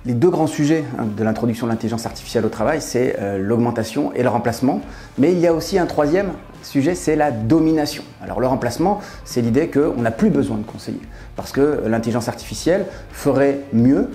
Les deux grands sujets de l'introduction de l'intelligence artificielle au travail, c'est l'augmentation et le remplacement. Mais il y a aussi un troisième sujet, c'est la domination. Alors le remplacement, c'est l'idée qu'on n'a plus besoin de conseiller. Parce que l'intelligence artificielle ferait mieux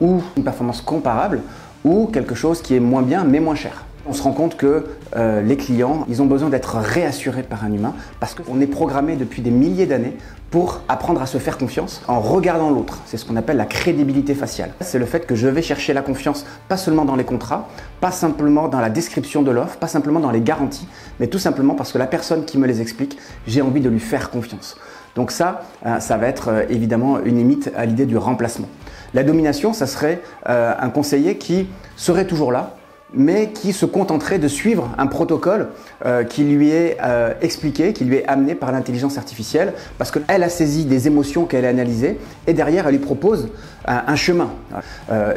ou une performance comparable ou quelque chose qui est moins bien mais moins cher. On se rend compte que les clients, ils ont besoin d'être réassurés par un humain parce qu'on est programmé depuis des milliers d'années pour apprendre à se faire confiance en regardant l'autre. C'est ce qu'on appelle la crédibilité faciale. C'est le fait que je vais chercher la confiance pas seulement dans les contrats, pas simplement dans la description de l'offre, pas simplement dans les garanties, mais tout simplement parce que la personne qui me les explique, j'ai envie de lui faire confiance. Donc ça va être évidemment une limite à l'idée du remplacement. La domination, ça serait un conseiller qui serait toujours là, mais qui se contenterait de suivre un protocole qui lui est expliqué, qui lui est amené par l'intelligence artificielle, parce qu'elle a saisi des émotions qu'elle a analysées, et derrière, elle lui propose un chemin.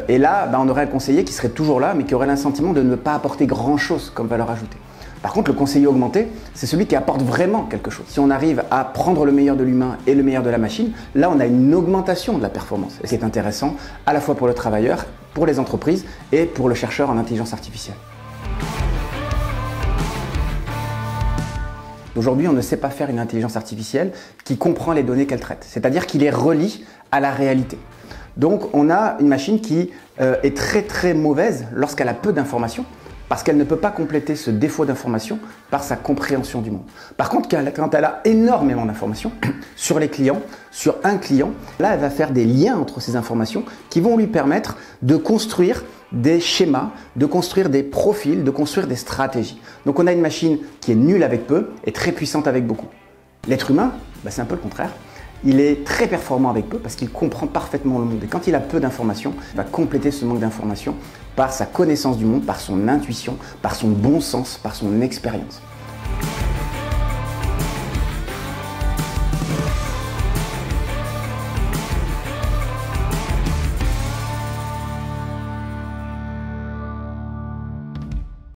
Et là, on aurait un conseiller qui serait toujours là, mais qui aurait l'assentiment de ne pas apporter grand-chose comme valeur ajoutée. Par contre, le conseiller augmenté, c'est celui qui apporte vraiment quelque chose. Si on arrive à prendre le meilleur de l'humain et le meilleur de la machine, là, on a une augmentation de la performance. Et c'est intéressant à la fois pour le travailleur, pour les entreprises et pour le chercheur en intelligence artificielle. Aujourd'hui, on ne sait pas faire une intelligence artificielle qui comprend les données qu'elle traite, c'est-à-dire qui les relie à la réalité. Donc, on a une machine qui est très mauvaise lorsqu'elle a peu d'informations, parce qu'elle ne peut pas compléter ce défaut d'information par sa compréhension du monde. Par contre, quand elle a énormément d'informations sur les clients, sur un client, là, elle va faire des liens entre ces informations qui vont lui permettre de construire des schémas, de construire des profils, de construire des stratégies. Donc, on a une machine qui est nulle avec peu et très puissante avec beaucoup. L'être humain, c'est un peu le contraire. Il est très performant avec peu parce qu'il comprend parfaitement le monde. Et quand il a peu d'informations, il va compléter ce manque d'informations par sa connaissance du monde, par son intuition, par son bon sens, par son expérience.